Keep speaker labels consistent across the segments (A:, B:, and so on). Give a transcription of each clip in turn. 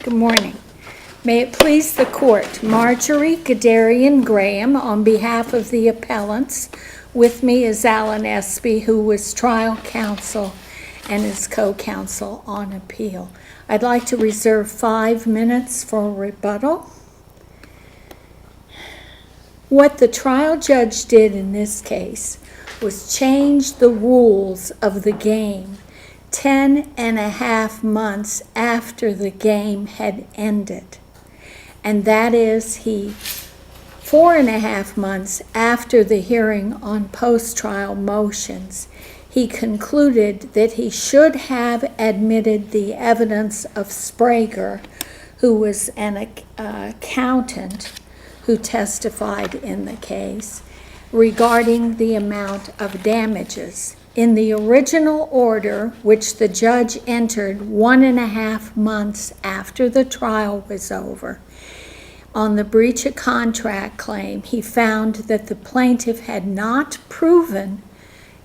A: Good morning. May it please the court, Marjorie Gadarian Graham on behalf of the appellants. With me is Alan Espy, who was trial counsel and is co-counsel on appeal. I'd like to reserve 5 minutes for rebuttal. What the trial judge did in this case was change the rules of the game 10.5 months after the game had ended. And that is 4.5 months after the hearing on post-trial motions, he concluded that he should have admitted the evidence of Sprague, who was an accountant who testified in the case, regarding the amount of damages. In the original order, which the judge entered 1.5 months after the trial was over, on the breach of contract claim, he found that the plaintiff had not proven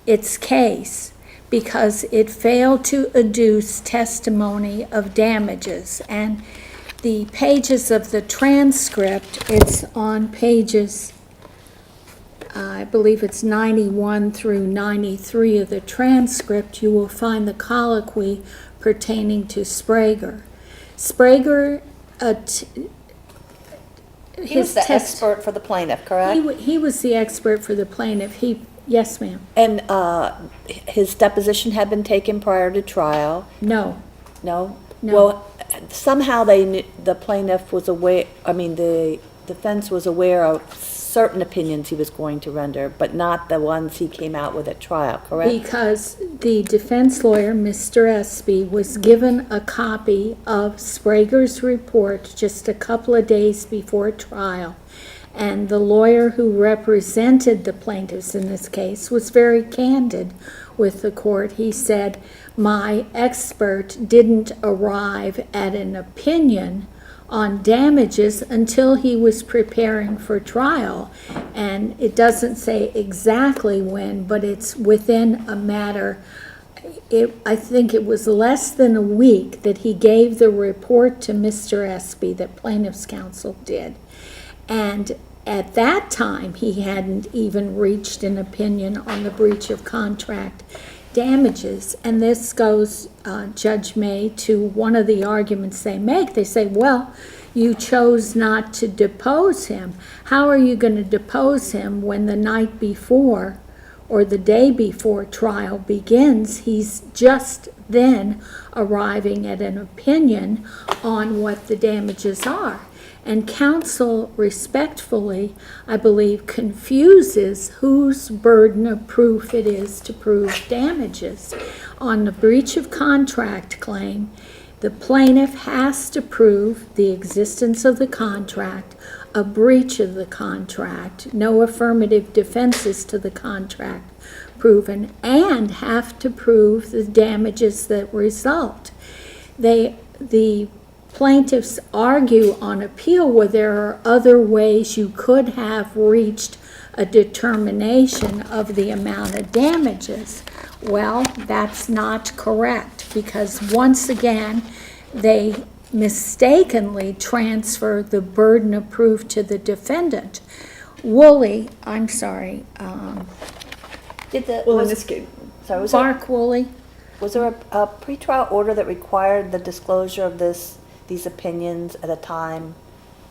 A: its case because it failed to adduce testimony of damages. And the pages of the transcript, it's on pages, I believe it's 91 through 93 of the transcript, you will find the colloquy pertaining to Sprague. Sprague,
B: he was the expert for the plaintiff, correct?
A: He was the expert for the plaintiff. Yes, ma'am.
B: And his deposition had been taken prior to trial?
A: No.
B: No?
A: No.
B: Well, somehow the plaintiff was aware, the defense was aware of certain opinions he was going to render, but not the ones he came out with at trial, correct?
A: Because the defense lawyer, Mr. Espy, was given a copy of Sprague's report just a couple of days before trial. And the lawyer who represented the plaintiffs in this case was very candid with the court. He said, my expert didn't arrive at an opinion on damages until he was preparing for trial. And it doesn't say exactly when, but it's within a matter, I think it was less than a week that he gave the report to Mr. Espy that plaintiff's counsel did. And at that time, he hadn't even reached an opinion on the breach of contract damages. And this goes, Judge May, to one of the arguments they make. They say, well, you chose not to depose him. How are you going to depose him when the night before or the day before trial begins, he's just then arriving at an opinion on what the damages are? And counsel respectfully, I believe, confuses whose burden of proof it is to prove damages. On the breach of contract claim, the plaintiff has to prove the existence of the contract, a breach of the contract, no affirmative defenses to the contract proven, and have to prove the damages that result. The plaintiffs argue on appeal where there are other ways you could have reached a determination of the amount of damages. Well, that's not correct, because once again, they mistakenly transfer the burden of proof to the defendant. Woolley, I'm sorry.
B: In this case,
A: Mark Woolley.
B: Was there a pretrial order that required the disclosure of these opinions at a time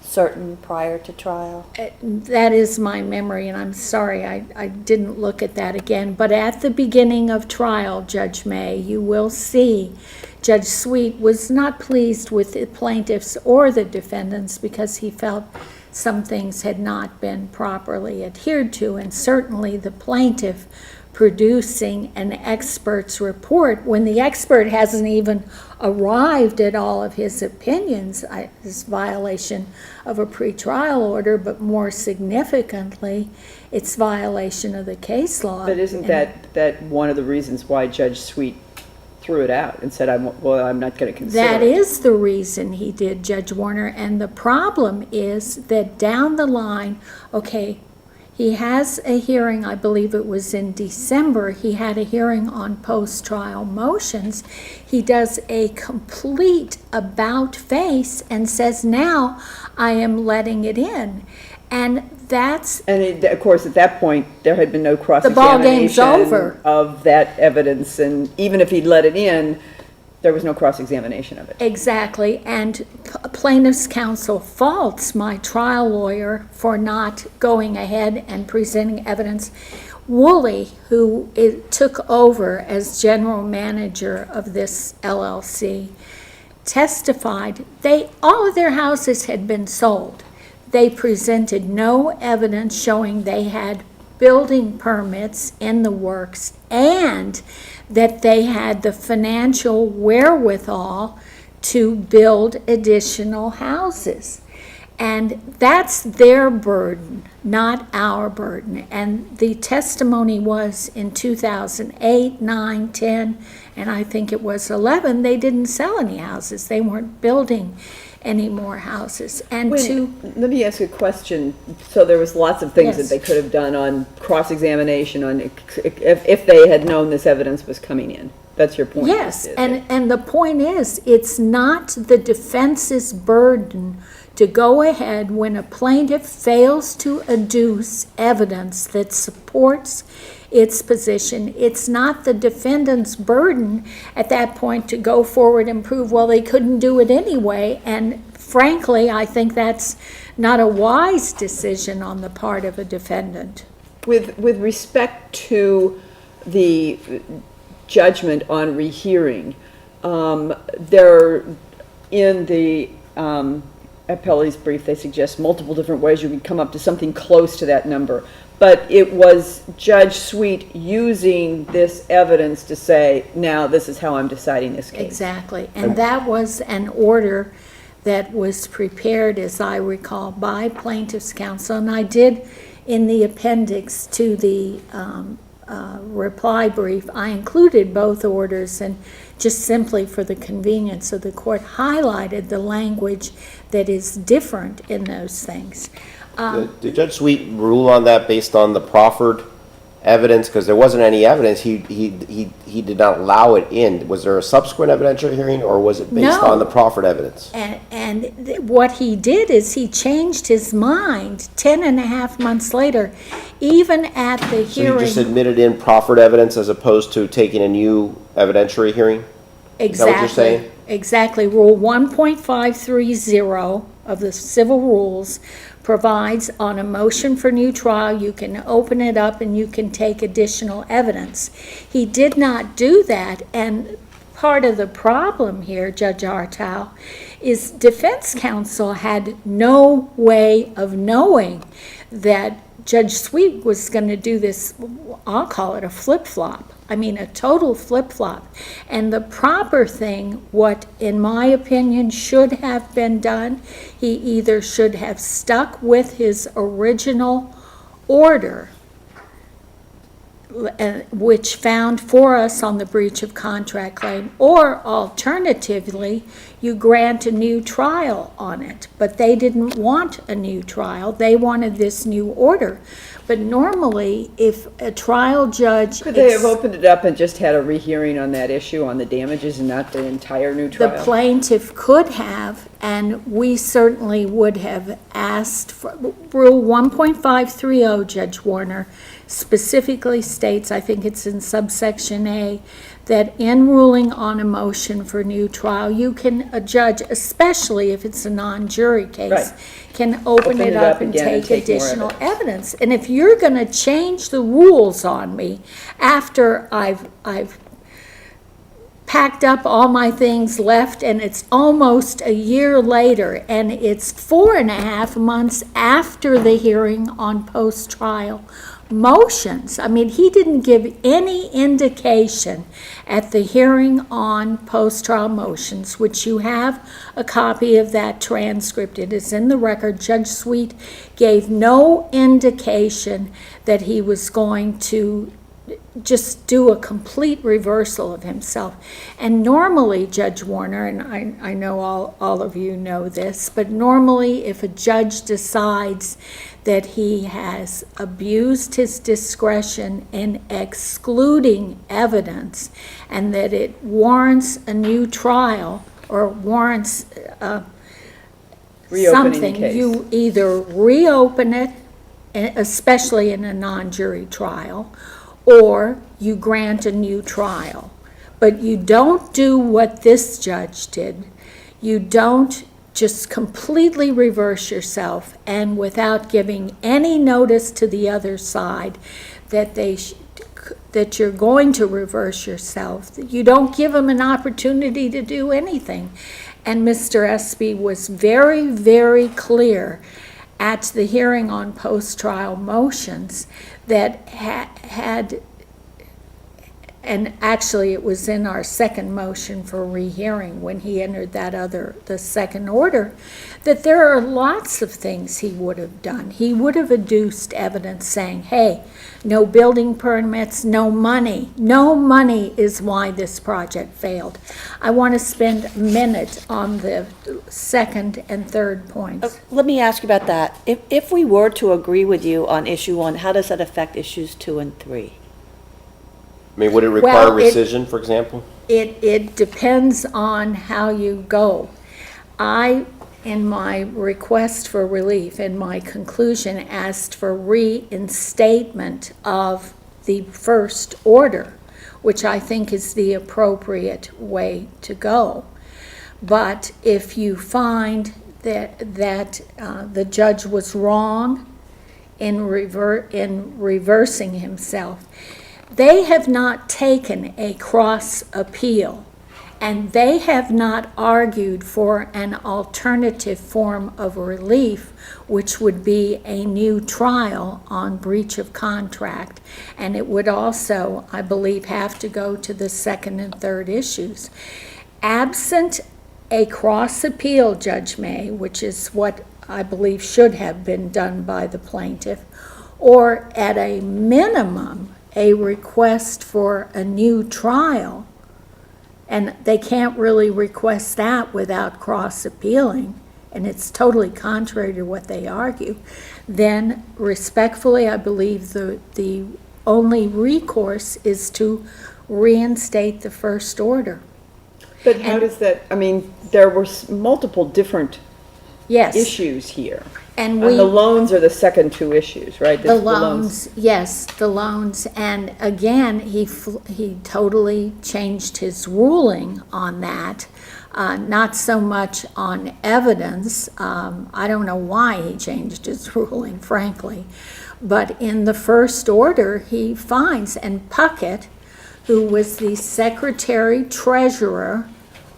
B: certain prior to trial?
A: That is my memory, and I'm sorry I didn't look at that again. But at the beginning of trial, Judge May, you will see Judge Sweet was not pleased with the plaintiffs or the defendants because he felt some things had not been properly adhered to, and certainly the plaintiff producing an expert's report when the expert hasn't even arrived at all of his opinions is violation of a pretrial order, but more significantly, it's violation of the case law.
C: But isn't that one of the reasons why Judge Sweet threw it out and said, I'm not going to consider
A: That
C: it?
A: is the reason he did, Judge Warner, and the problem is that down the line, okay, He has a hearing, I believe it was in December, he had a hearing on post-trial motions. He does a complete about-face and says, now I am letting it in. And that's,
C: And of course, at that point, there had been no
A: ball game's
C: cross-examination
A: over.
C: of that evidence, and even if he'd let it in, there was no cross-examination of it.
A: exactly, and plaintiff's counsel faults my trial lawyer for not going ahead and presenting evidence. Woolley, who took over as general manager of this LLC, testified all of their houses had been sold. They presented no evidence showing they had building permits in the works and that they had the financial wherewithal to build additional houses. And that's their burden, not our burden. And the testimony was in 2008, 9, 10, and I think it was 11, they didn't sell any houses. They weren't building any more houses. And
C: Let me ask you a question. So there was lots of things
A: Yes.
C: that they could have done on cross-examination, on if they had known this evidence was coming in. That's your point?
A: yes, and the point is, it's not the defense's burden to go ahead when a plaintiff fails to adduce evidence that supports its position. It's not the defendant's burden at that point to go forward and prove, well, they couldn't do it anyway. And frankly, I think that's not a wise decision on the part of a defendant.
C: With respect to the judgment on rehearing, there, in the appellee's brief, they suggest multiple different ways you can come up to something close to that number. But it was Judge Sweet using this evidence to say, now this is how I'm deciding this case.
A: Exactly, and that was an order that was prepared, as I recall, by plaintiff's counsel. And I did, in the appendix to the reply brief, I included both orders, and just simply for the convenience of the court, highlighted the language that is different in those things.
D: Did Judge Sweet rule on that based on the proffered evidence? Because there wasn't any evidence. He did not allow it in. Was there a subsequent evidentiary hearing, or was it based
A: No.
D: on the proffered evidence?
A: And what he did is he changed his mind 10 and a half months later, even at the
D: So you
A: hearing.
D: just admitted in proffered evidence as opposed to taking a new evidentiary hearing? Is that what you're saying?
A: Exactly. Rule 1.530 of the civil rules provides on a motion for new trial, you can open it up and you can take additional evidence. He did not do that, and part of the problem here, Judge Artow, is defense counsel had no way of knowing that Judge Sweet was going to do this, I'll call it a flip-flop. I mean, a total flip-flop. And the proper thing, what in my opinion should have been done, he either should have stuck with his original order, which found for us on the breach of contract claim, or alternatively, you grant a new trial on it. But they didn't want a new trial. They wanted this new order. But normally, if a trial judge...
C: Could they have opened it up and just had a rehearing on that issue, on the damages, and not the entire new trial?
A: The plaintiff could have, and we certainly would have asked for, Rule 1.530, Judge Warner, specifically states, I think it's in subsection A, that in ruling on a motion for new trial, you can, a judge, especially if it's a non-jury case,
C: Right.
A: can open it up and
C: again and
A: take
C: take more
A: additional evidence. And if you're going to change the rules on me after I've packed up all my things left, and it's almost a year later, and it's 4.5 months after the hearing on post-trial motions. I mean, he didn't give any indication at the hearing on post-trial motions, which you have a copy of that transcript. It is in the record. Judge Sweet gave no indication that he was going to just do a complete reversal of himself. And normally, Judge Warner, and I know all of you know this, but normally if a judge decides that he has abused his discretion in excluding evidence and that it warrants a new trial or warrants
C: Reopening the
A: something,
C: case.
A: you either reopen it, especially in a non-jury trial, or you grant a new trial. But you don't do what this judge did. You don't just completely reverse yourself and without giving any notice to the other side that that you're going to reverse yourself. You don't give them an opportunity to do anything. And Mr. Espy was very, very clear at the hearing on post-trial motions that had, and actually it was in our second motion for rehearing when he entered the second order, that there are lots of things he would have done. He would have adduced evidence saying, hey, no building permits, no money. No money is why this project failed. I want to spend a minute on the second and third points.
B: Let me ask you about that. If we were to agree with you on issue 1, how does that affect issues 2 and 3?
D: I mean, would it require
A: Well,
D: rescission, for example?
A: It depends on how you go. In my request for relief, in my conclusion, asked for reinstatement of the first order, which I think is the appropriate way to go. But if you find that the judge was wrong in reversing himself, they have not taken a cross appeal, and they have not argued for an alternative form of relief, which would be a new trial on breach of contract. And it would also, I believe, have to go to the second and third issues. Absent a cross appeal, Judge May, which is what I believe should have been done by the plaintiff, or at a minimum, a request for a new trial, and they can't really request that without cross appealing, and it's totally contrary to what they argue, then respectfully, I believe the only recourse is to reinstate the first order.
C: But how does that, I mean, there were multiple different
A: Yes.
C: issues here.
A: And
C: And the loans are the second two issues, right?
A: The loans, yes, the loans, and again, he totally changed his ruling on that, not so much on evidence. I don't know why he changed his ruling, frankly, but in the first order, he finds, and Puckett, who was the secretary treasurer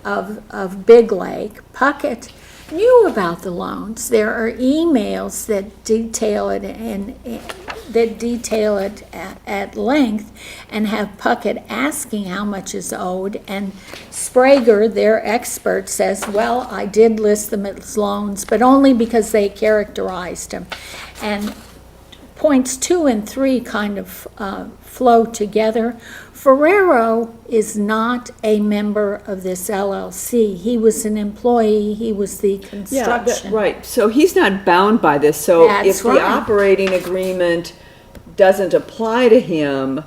A: of Big Lake, Puckett knew about the loans. There are emails that detail it at length and have Puckett asking how much is owed, and Sprague, their expert, says, well, I did list them as loans, but only because they characterized them. And points 2 and 3 kind of flow together. Ferrero is not a member of this LLC. He was an employee. He was the construction.
C: Right, so he's not bound by this, so
A: That's
C: if the
A: right.
C: operating agreement doesn't apply to him,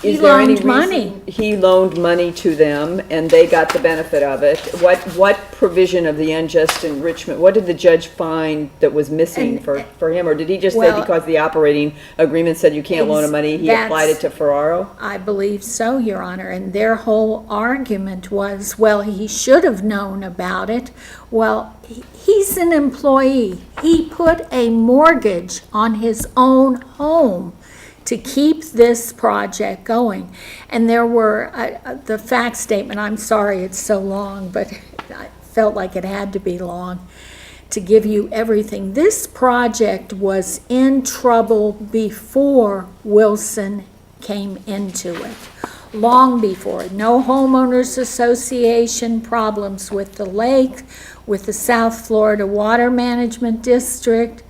A: He
C: is there any
A: loaned money.
C: reason he loaned money to them and they got the benefit of it? What provision of the unjust enrichment, what did the judge find that was missing for him? Or did he just say
A: Well,
C: because the operating agreement said you can't loan him money, he applied it to Ferraro?
A: I believe so, Your Honor, and their whole argument was, well, he should have known about it. Well, he's an employee. He put a mortgage on his own home to keep this project going. And there were, the fact statement, I'm sorry it's so long, but I felt like it had to be long to give you everything. This project was in trouble before Willson came into it, long before. No homeowners association, problems with the lake, with the South Florida Water Management District,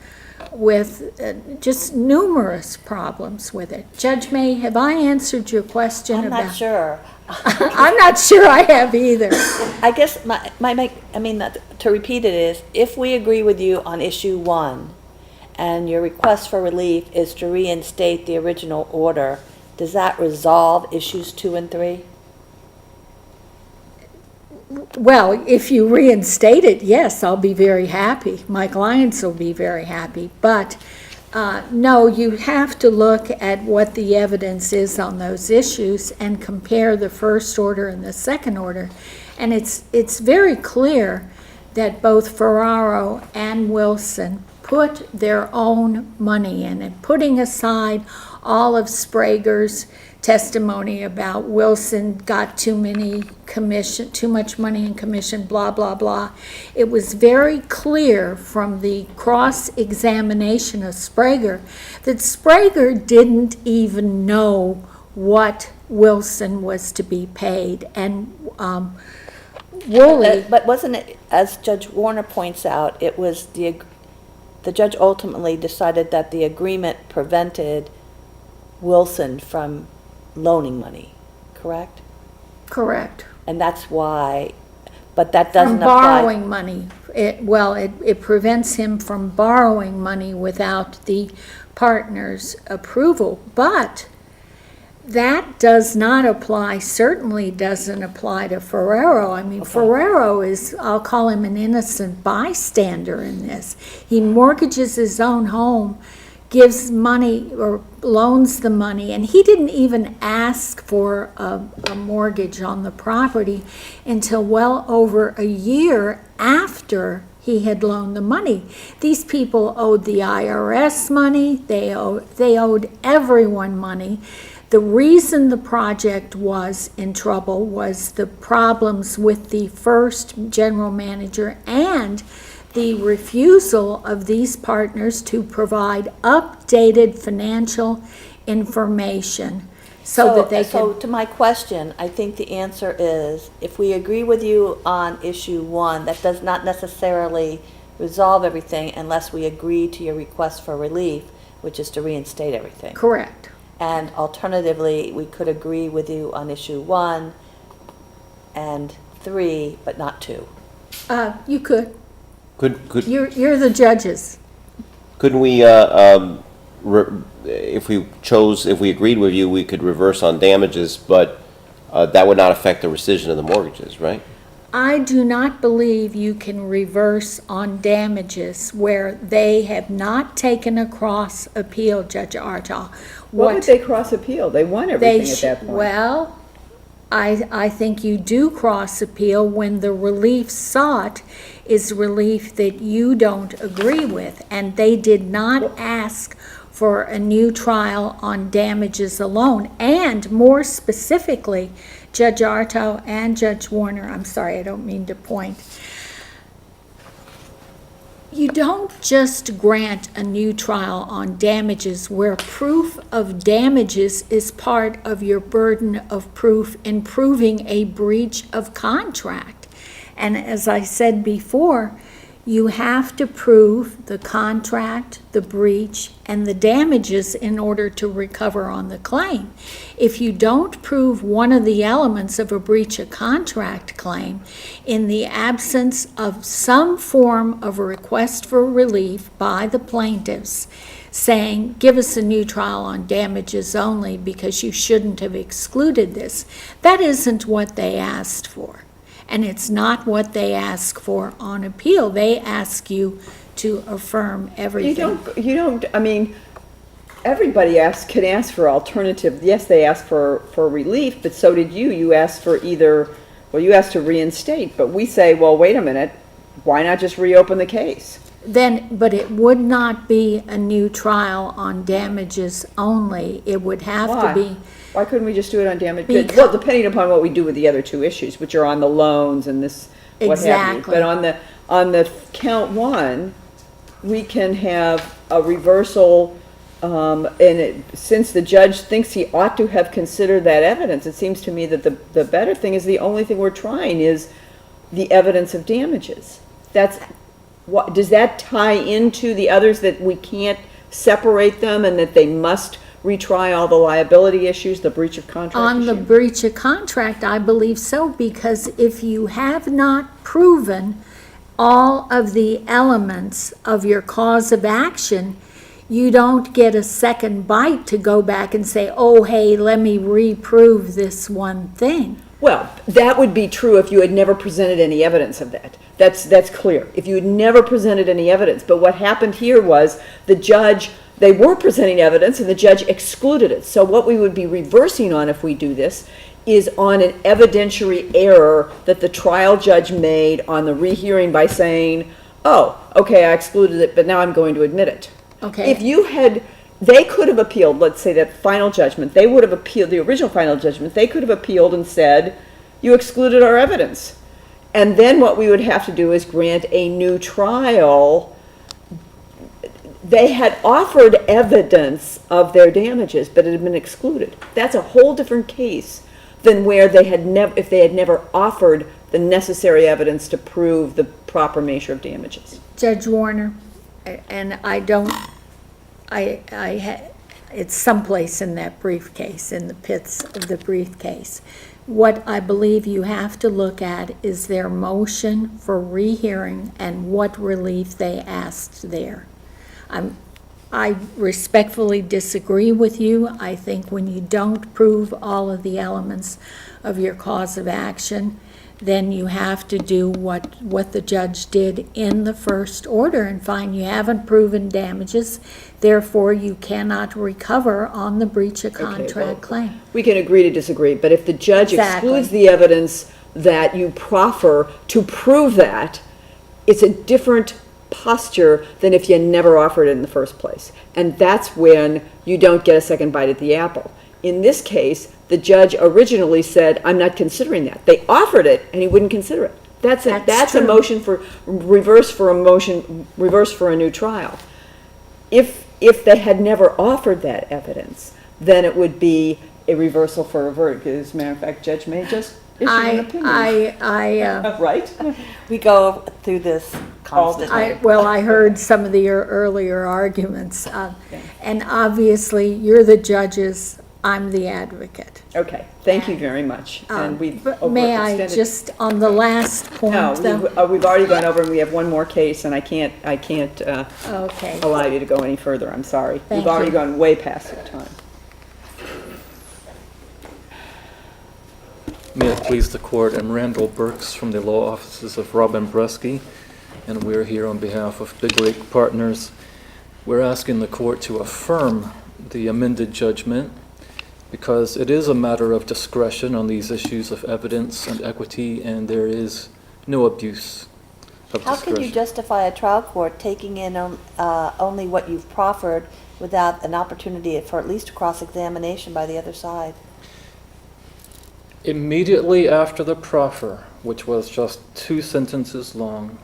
A: with just numerous problems with it. Judge May, have I answered your question
B: I'm
A: about?
B: not sure.
A: I'm not sure I have either.
B: I guess to repeat it is, if we agree with you on issue 1, and your request for relief is to reinstate the original order, does that resolve issues 2 and 3?
A: Well, if you reinstate it, yes, I'll be very happy. My clients will be very happy. But no, you have to look at what the evidence is on those issues and compare the first order and the second order. And it's very clear that both Ferraro and Willson put their own money in it, putting aside all of Sprague's testimony about Willson got too much money in commission, blah, blah, blah. It was very clear from the cross-examination of Sprague that Sprague didn't even know what Willson was to be paid. And Woolley...
B: But wasn't it, as Judge Warner points out, it was the judge ultimately decided that the agreement prevented Willson from loaning money, correct?
A: Correct.
B: And that's why, but that doesn't
A: From
B: apply.
A: borrowing money. It prevents him from borrowing money without the partner's approval. But that does not apply, certainly doesn't apply to Ferraro. I mean, Ferraro is, I'll call him an innocent bystander in this. He mortgages his own home, gives money or loans the money, and he didn't even ask for a mortgage on the property until well over a year after he had loaned the money. These people owed the IRS money, they owed everyone money. The reason the project was in trouble was the problems with the first general manager and the refusal of these partners to provide updated financial information so that they
B: So
A: could...
B: to my question, I think the answer is, if we agree with you on issue 1, that does not necessarily resolve everything unless we agree to your request for relief, which is to reinstate everything.
A: Correct.
B: And alternatively, we could agree with you on issue 1 and 3, but not 2.
A: You could.
D: Couldn't
A: You're the judges.
D: we, if we agreed with you, we could reverse on damages, but that would not affect the rescission of the mortgages, right?
A: I do not believe you can reverse on damages where they have not taken a cross appeal, Judge Artaw.
C: What would they cross appeal? They won everything at that point.
A: Well, I think you do cross appeal when the relief sought is relief that you don't agree with, and they did not ask for a new trial on damages alone. And more specifically, Judge Artaud and Judge Warner, I'm sorry, I don't mean to point, you don't just grant a new trial on damages where proof of damages is part of your burden of proof in proving a breach of contract. And as I said before, you have to prove the contract, the breach, and the damages in order to recover on the claim. If you don't prove one of the elements of a breach of contract claim, in the absence of some form of a request for relief by the plaintiffs, saying, give us a new trial on damages only because you shouldn't have excluded this, that isn't what they asked for. And it's not what they ask for on appeal. They ask you to affirm everything.
C: You don't, I mean, everybody can ask for alternative. Yes, they asked for relief, but so did you. You asked for you asked to reinstate, but we say, well, wait a minute, why not just reopen the case?
A: But it would not be a new trial on damages only. It would have to be.
C: Why couldn't we just do it on damage?
A: Because-
C: Well, depending upon what we do with the other two issues, which are on the loans and this, what have you.
A: Exactly.
C: But on the count one, we can have a reversal, since the judge thinks he ought to have considered that evidence, it seems to me that the better thing is the only thing we're trying is the evidence of damages. what, does that tie into the others, that we can't separate them and that they must retry all the liability issues, the breach of contract
A: On the
C: issue?
A: breach of contract, I believe so, because if you have not proven all of the elements of your cause of action, you don't get a second bite to go back and say, oh, hey, let me reprove this one thing.
C: Well, that would be true if you had never presented any evidence of that. That's clear. If you had never presented any evidence. But what happened here was the judge, they were presenting evidence and the judge excluded it. So what we would be reversing on if we do this is on an evidentiary error that the trial judge made on the rehearing by saying, oh, okay, I excluded it, but now I'm going to admit it.
A: Okay.
C: If you had, they could have appealed, let's say that final judgment, they would have appealed, the original final judgment, they could have appealed and said, you excluded our evidence. And then what we would have to do is grant a new trial. They had offered evidence of their damages, but it had been excluded. That's a whole different case than where they had if they had never offered the necessary evidence to prove the proper measure of damages.
A: Judge Warner, and it's someplace in that briefcase, in the pits of the briefcase. What I believe you have to look at is their motion for rehearing and what relief they asked there. I respectfully disagree with you. I think when you don't prove all of the elements of your cause of action, then you have to do what the judge did in the first order and find you haven't proven damages, therefore you cannot recover on the breach of contract claim.
C: We can agree to disagree, but if the judge
A: Exactly.
C: excludes the evidence that you proffer to prove that, it's a different posture than if you never offered it in the first place. And that's when you don't get a second bite at the apple. In this case, the judge originally said, I'm not considering that. They offered it and he wouldn't consider it. That's a
A: true.
C: motion for reverse for a new trial. If they had never offered that evidence, then it would be a reversal for a verdict. As a matter of fact, Judge may just issue an opinion. Right?
B: We go through this constantly.
A: Well, I heard some of your earlier arguments, and obviously you're the judges, I'm the advocate.
C: Okay, thank you very much. And we've
A: But may I
C: overextended.
A: just, on the last point,
C: No,
A: though?
C: we've already gone over and we have one more case and I can't
A: Okay.
C: allow you to go any further, I'm sorry.
A: Thank
C: You've already
A: you.
C: gone way past your time.
E: May it please the court, I'm Randall Burks from the law offices of Robin Bresky, and we're here on behalf of Big Lake Partners. We're asking the court to affirm the amended judgment because it is a matter of discretion on these issues of evidence and equity, and there is no abuse of
B: How
E: discretion.
B: can you justify a trial court taking in only what you've proffered without an opportunity for at least a cross-examination by the other side?
E: Immediately after the proffer, which was just 2 sentences long,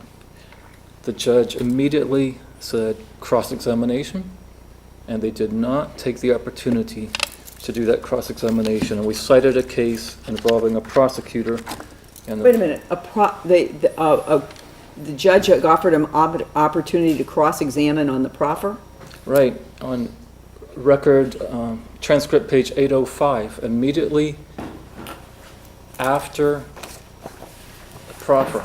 E: the judge immediately said cross-examination, and they did not take the opportunity to do that cross-examination. And we cited a case involving a prosecutor and
C: Wait a minute, the judge offered him opportunity to cross-examine on the proffer?
E: right on record transcript page 805, immediately after the proffer,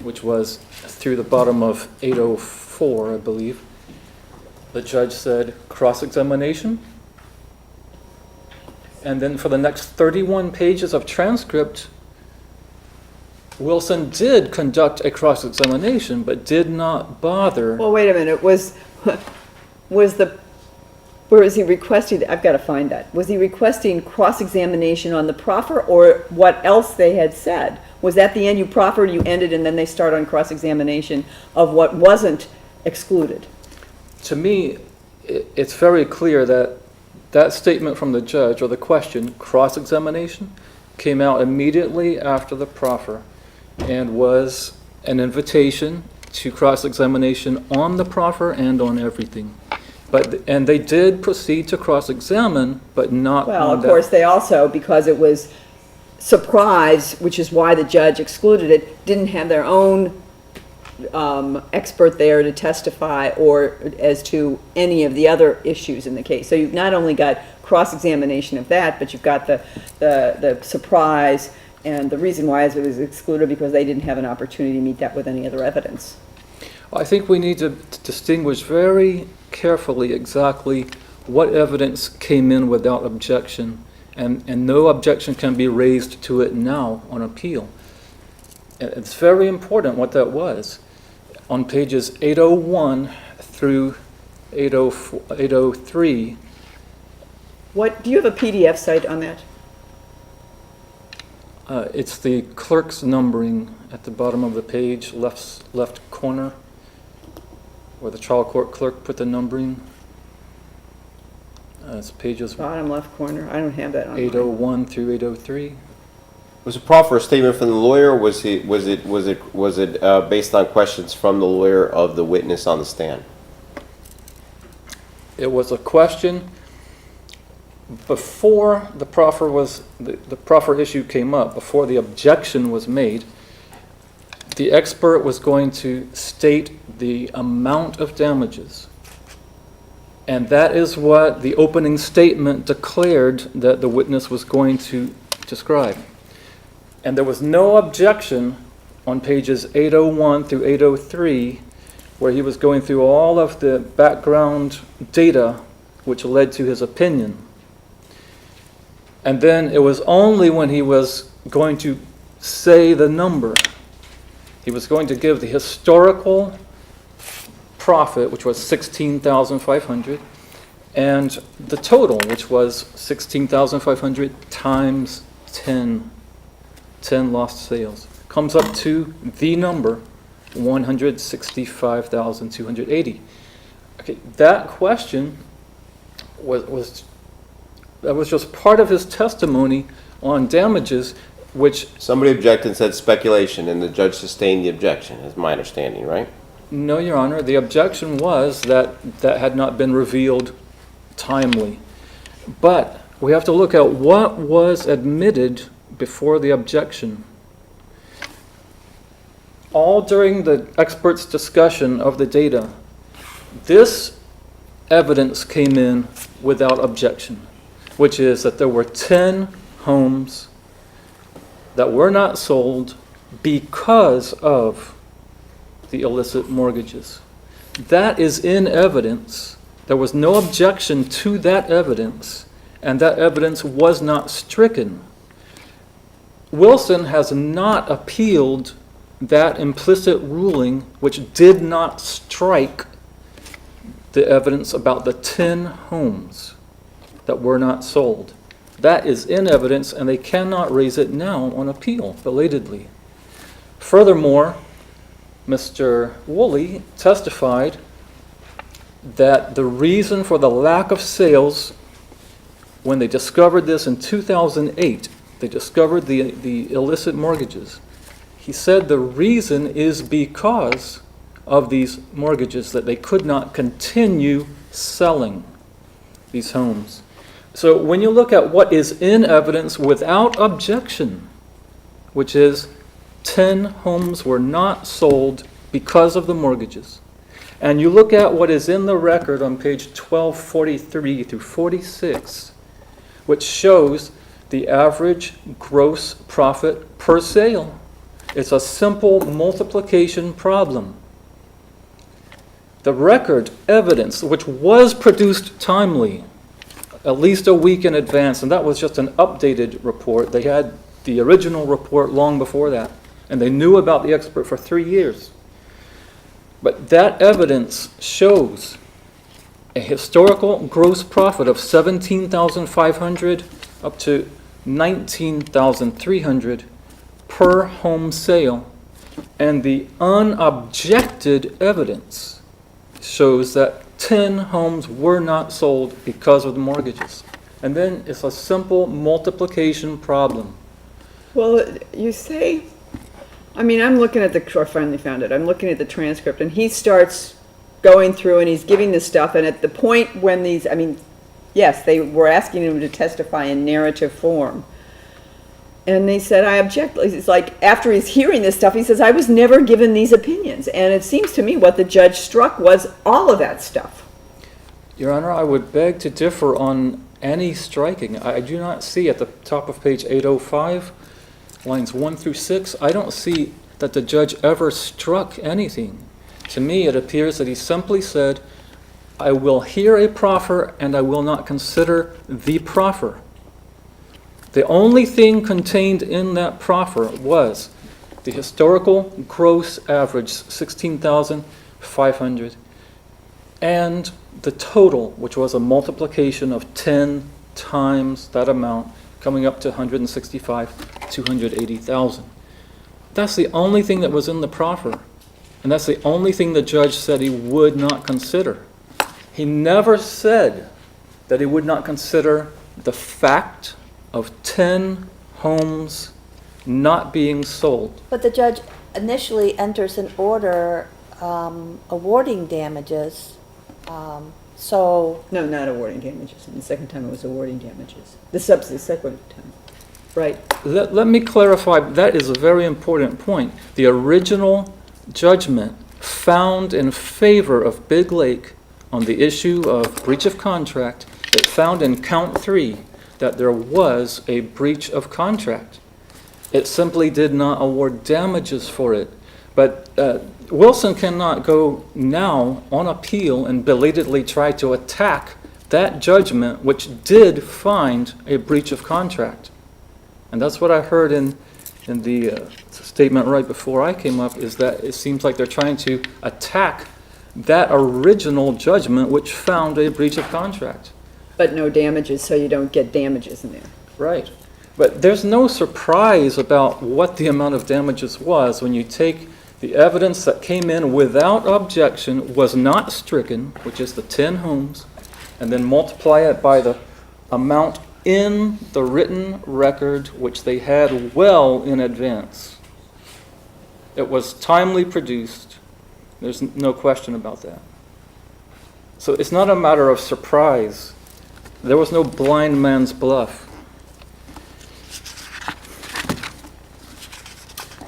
E: which was through the bottom of 804, I believe, the judge said cross-examination. And then for the next 31 pages of transcript, Willson did conduct a cross-examination, but did not bother.
C: Well, wait a minute, where is he requesting, I've got to find that. Was he requesting cross-examination on the proffer or what else they had said? Was that the end, you proffered, you ended, and then they start on cross-examination of what wasn't excluded?
E: To me, it's very clear that that statement from the judge, or the question, cross-examination, came out immediately after the proffer and was an invitation to cross-examination on the proffer and on everything. And they did proceed to cross-examine, but not
C: Well,
E: on
C: of course, they also, because it was surprise, which is why the judge excluded it, didn't have their own expert there to testify or as to any of the other issues in the case. So you've not only got cross-examination of that, but you've got the surprise and the reason why it was excluded because they didn't have an opportunity to meet that with any other evidence.
E: I think we need to distinguish very carefully exactly what evidence came in without objection, and no objection can be raised to it now on appeal. And it's very important what that was. On pages 801 through 803,
C: Do you have a PDF site on that?
E: it's the clerk's numbering at the bottom of the page, left corner, where the trial court clerk put the numbering. It's pages
C: Bottom left corner. I don't have that on mine.
E: 801 through 803.
D: Was it proffer a statement from the lawyer, or was it based on questions from the lawyer of the witness on the stand?
E: It was a question before the proffer the proffer issue came up, before the objection was made. The expert was going to state the amount of damages. And that is what the opening statement declared that the witness was going to describe. And there was no objection on pages 801 through 803, where he was going through all of the background data which led to his opinion. And then it was only when he was going to say the number, he was going to give the historical profit, which was $16,500, and the total, which was $16,500 times 10 lost sales, comes up to the number $165,280. Okay, that question was just part of his testimony on damages, which
D: Somebody objected and said speculation, and the judge sustained the objection, is my understanding, right?
E: no, Your Honor, the objection was that had not been revealed timely. But we have to look at what was admitted before the objection. All during the expert's discussion of the data, this evidence came in without objection, which is that there were 10 homes that were not sold because of the illicit mortgages. That is in evidence. There was no objection to that evidence, and that evidence was not stricken. Willson has not appealed that implicit ruling, which did not strike the evidence about the 10 homes that were not sold. That is in evidence, and they cannot raise it now on appeal, belatedly. Furthermore, Mr. Woolley testified that the reason for the lack of sales, when they discovered this in 2008, they discovered the illicit mortgages. He said the reason is because of these mortgages, that they could not continue selling these homes. So when you look at what is in evidence without objection, which is 10 homes were not sold because of the mortgages, and you look at what is in the record on page 1243 through 46, which shows the average gross profit per sale. It's a simple multiplication problem. The record evidence, which was produced timely, at least a week in advance, and that was just an updated report. They had the original report long before that, and they knew about the expert for 3 years. But that evidence shows a historical gross profit of $17,500 up to $19,300 per home sale, and the unobjected evidence shows that 10 homes were not sold because of the mortgages. And then it's a simple multiplication problem.
C: Well, you say, I mean, I finally found it. I'm looking at the transcript, and he starts going through and he's giving this stuff, and at the point when yes, they were asking him to testify in narrative form. And they said, I object. It's like, after he's hearing this stuff, he says, I was never given these opinions. And it seems to me what the judge struck was all of that stuff.
E: Your Honor, I would beg to differ on any striking. I do not see at the top of page 805, lines 1 through 6, I don't see that the judge ever struck anything. To me, it appears that he simply said, I will hear a proffer and I will not consider the proffer. The only thing contained in that proffer was the historical gross average, 16,500, and the total, which was a multiplication of 10 times that amount, coming up to 280,000. That's the only thing that was in the proffer, and that's the only thing the judge said he would not consider. He never said that he would not consider the fact of 10 homes not being sold.
B: But the judge initially enters an order awarding damages, so,
C: No, not awarding damages. And the second time it was awarding damages. The subsequent time. Right.
E: Let me clarify, that is a very important point. The original judgment found in favor of Big Lake on the issue of breach of contract. It found in count 3 that there was a breach of contract. It simply did not award damages for it. But Willson cannot go now on appeal and belatedly try to attack that judgment, which did find a breach of contract. And that's what I heard in the statement right before I came up, is that it seems like they're trying to attack that original judgment which found a breach of contract.
C: But no damages, so you don't get damages in there.
E: Right. But there's no surprise about what the amount of damages was when you take the evidence that came in without objection, was not stricken, which is the 10 homes, and then multiply it by the amount in the written record, which they had well in advance. It was timely produced. There's no question about that. So it's not a matter of surprise. There was no blind man's bluff.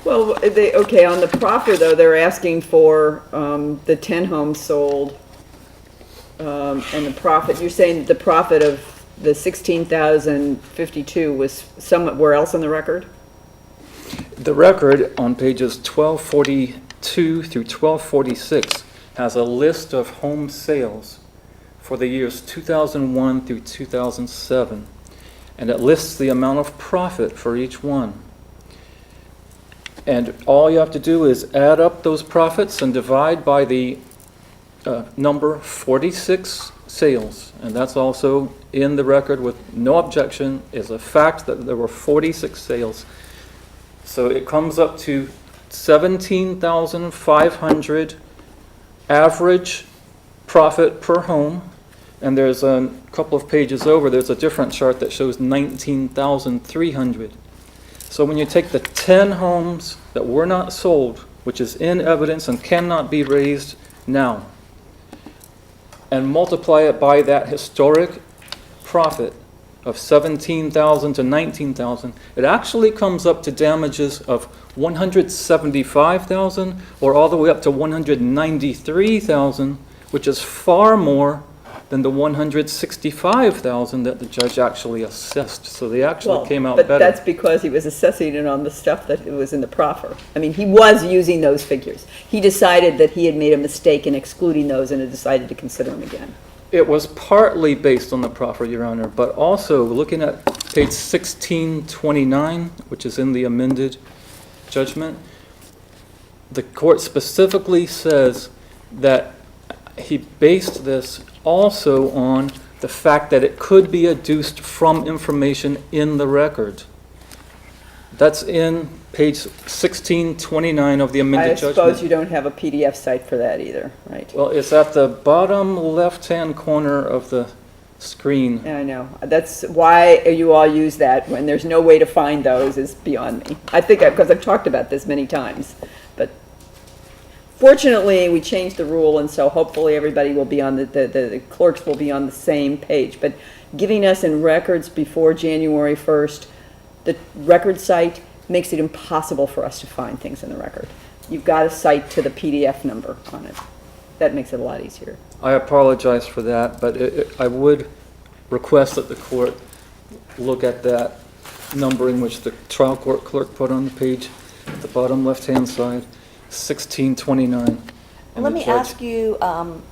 C: Well, okay, on the proffer, though, they're asking for the 10 homes sold and the profit. You're saying the profit of the 16,052 was somewhere else on the record?
E: The record on pages 1242 through 1246 has a list of home sales for the years 2001 through 2007, and it lists the amount of profit for each one. And all you have to do is add up those profits and divide by the number 46 sales. And that's also in the record with no objection, is a fact that there were 46 sales. So it comes up to 17,500 average profit per home. And there's a couple of pages over, there's a different chart that shows 19,300. So when you take the 10 homes that were not sold, which is in evidence and cannot be raised now, and multiply it by that historic profit of 17,000 to 19,000, it actually comes up to damages of 175,000 or all the way up to 193,000, which is far more than the 165,000 that the judge actually assessed. So they actually came out better.
C: But that's because he was assessing it on the stuff that was in the proffer. I mean, he was using those figures. He decided that he had made a mistake in excluding those and had decided to consider them again.
E: It was partly based on the proffer, Your Honor, but also looking at page 1629, which is in the amended judgment, the court specifically says that he based this also on the fact that it could be adduced from information in the record. That's in page 1629 of the amended judgment.
C: I suppose you don't have a PDF site for that either, right?
E: Well, it's at the bottom left-hand corner of the screen.
C: Yeah, I know. That's why you all use that when there's no way to find those is beyond me. I think because I've talked about this many times, but fortunately we changed the rule, and so hopefully everybody will be on the clerks will be on the same page. But giving us in records before January 1st The record site makes it impossible for us to find things in the record. You've got to cite to the PDF number on it. That makes it a lot easier.
E: I apologize for that, but I would request that the court look at that numbering which the trial court clerk put on the page at the bottom left-hand side, 1629. And
B: Let
E: the
B: me
E: judge-
B: ask you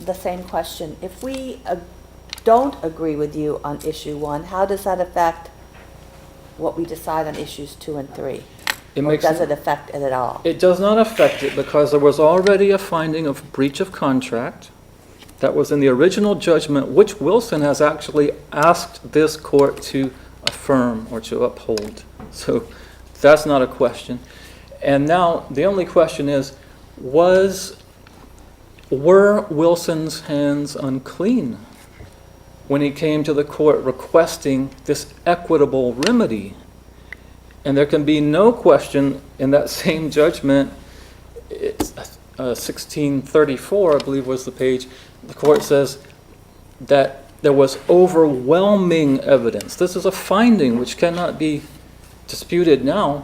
B: the same question. If we don't agree with you on issue 1, how does that affect what we decide on issues 2 and 3?
E: It
B: Or
E: makes
B: does it affect it at all?
E: It does not affect it because there was already a finding of breach of contract that was in the original judgment, which Willson has actually asked this court to affirm or to uphold. So that's not a question. And now the only question is, were Wilson's hands unclean when he came to the court requesting this equitable remedy? And there can be no question in that same judgment, it's, 1634, I believe was the page, the court says that there was overwhelming evidence. This is a finding which cannot be disputed now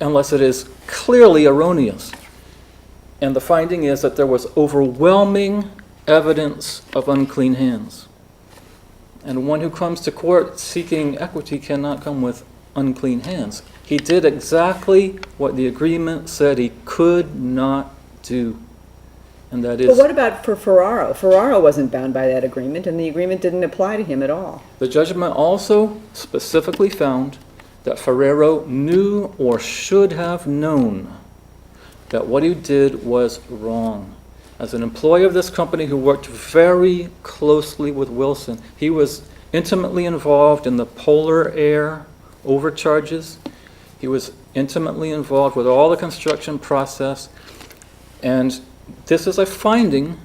E: unless it is clearly erroneous. And the finding is that there was overwhelming evidence of unclean hands. And one who comes to court seeking equity cannot come with unclean hands. He did exactly what the agreement said he could not do. And that
C: But
E: is,
C: what about for Ferraro? Ferraro wasn't bound by that agreement, and the agreement didn't apply to him at all.
E: the judgment also specifically found that Ferrero knew or should have known that what he did was wrong. As an employee of this company who worked very closely with Willson, he was intimately involved in the Polar Air overcharges. He was intimately involved with all the construction process. And this is a finding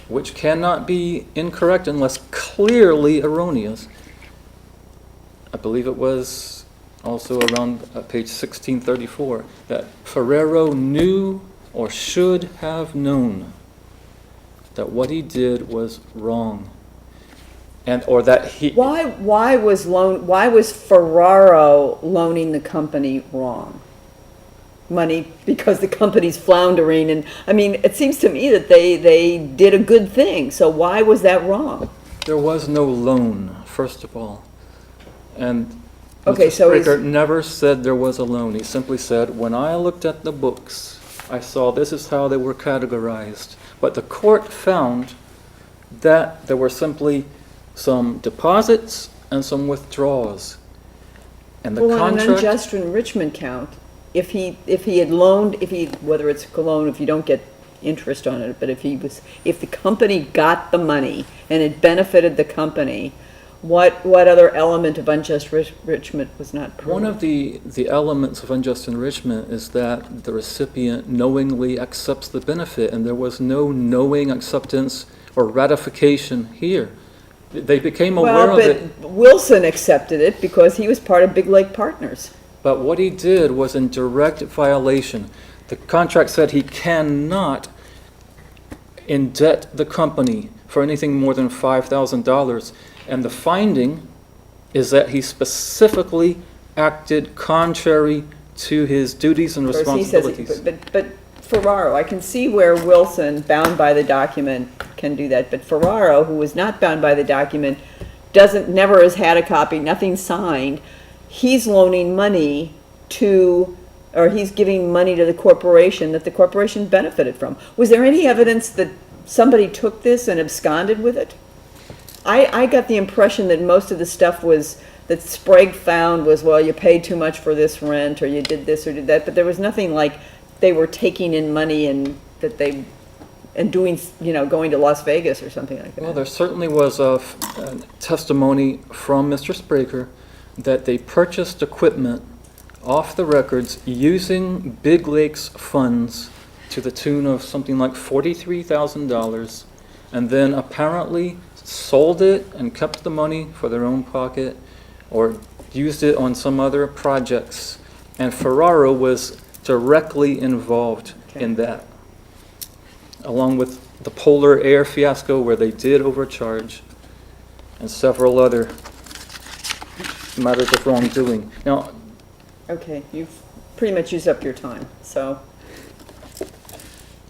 E: which cannot be incorrect unless clearly erroneous. I believe it was also around page 1634 that Ferrero knew or should have known that what he did was wrong, or that he.
C: Why was Ferraro loaning the company wrong? Money because the company's floundering, and I mean, it seems to me that they did a good thing. So why was that wrong?
E: There was no loan, first of all, and
C: Okay,
E: Mr.
C: so
E: Spraker never said there was a loan. He simply said, when I looked at the books, I saw this is how they were categorized. But the court found that there were simply some deposits and some withdrawals. And the
C: Well, on an
E: contract,
C: unjust enrichment count, if he had loaned, whether it's a loan, if you don't get interest on it, but if the company got the money and it benefited the company, what other element of unjust enrichment was not proved?
E: one of the elements of unjust enrichment is that the recipient knowingly accepts the benefit, and there was no knowing acceptance or ratification here. They became aware
C: Well,
E: of it.
C: but Willson accepted it because he was part of Big Lake Partners.
E: But what he did was in direct violation. The contract said he cannot indebt the company for anything more than $5,000. And the finding is that he specifically acted contrary to his duties and
C: Of course, he says,
E: responsibilities.
C: but Ferraro, I can see where Willson, bound by the document, can do that. But Ferraro, who was not bound by the document, never has had a copy, nothing signed. He's loaning money or he's giving money to the corporation that the corporation benefited from. Was there any evidence that somebody took this and absconded with it? I got the impression that most of the stuff that Sprague found was, well, you paid too much for this rent, or you did this or did that, but there was nothing like they were taking in money and doing, going to Las Vegas or something like that.
E: Well, there certainly was a testimony from Mr. Spraker that they purchased equipment off the records using Big Lake's funds to the tune of something like $43,000, and then apparently sold it and kept the money for their own pocket or used it on some other projects. And Ferraro was directly involved in that, along with the Polar Air fiasco where they did overcharge and several other matters of wrongdoing. Now,
C: Okay, you've pretty much used up your time, so,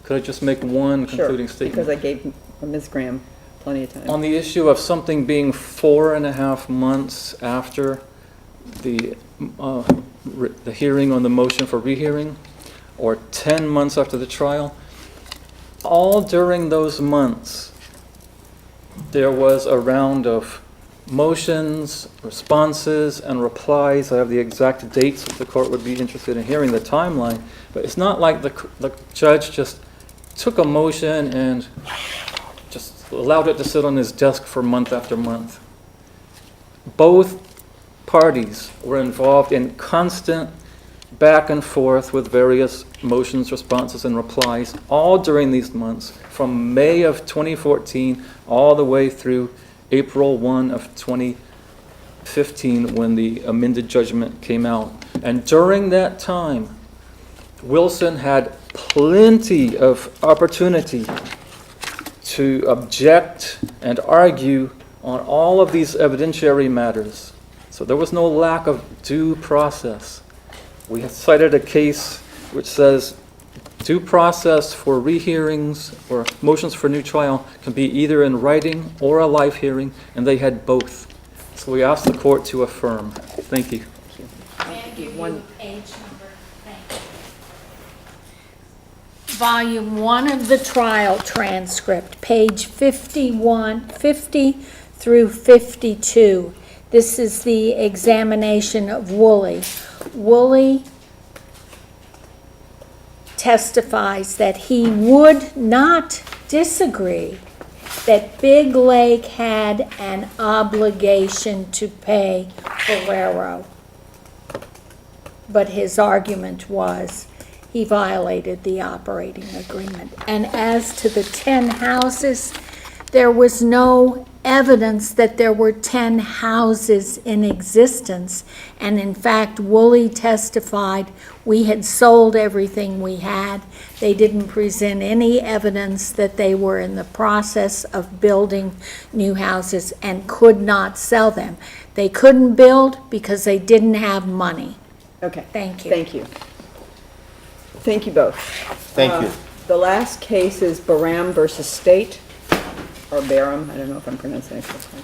E: could I just make one
C: sure,
E: concluding statement?
C: because I gave Ms. Graham plenty of time.
E: On the issue of something being 4.5 months after the hearing on the motion for rehearing, or 10 months after the trial, all during those months, there was a round of motions, responses, and replies. I have the exact dates if the court would be interested in hearing the timeline, but it's not like the judge just took a motion and just allowed it to sit on his desk for month after month. Both parties were involved in constant back and forth with various motions, responses, and replies, all during these months, from May of 2014 all the way through April 1 of 2015 when the amended judgment came out. And during that time, Willson had plenty of opportunity to object and argue on all of these evidentiary matters. So there was no lack of due process. We have cited a case which says due process for rehearings or motions for new trial can be either in writing or a live hearing, and they had both. So we ask the court to affirm. Thank you.
A: Page number, thank you. Volume 1 of the trial transcript, page 50 through 52. This is the examination of Woolley. Woolley testifies that he would not disagree that Big Lake had an obligation to pay Ferrero. But his argument was he violated the operating agreement. And as to the 10 houses, there was no evidence that there were 10 houses in existence. And in fact, Woolley testified we had sold everything we had. They didn't present any evidence that they were in the process of building new houses and could not sell them. They couldn't build because they didn't have money.
C: Okay.
A: Thank you.
C: Thank you. Thank you both.
D: Thank you.
C: The last case is Barham versus State, or Barham, I don't know if I'm pronouncing it correctly.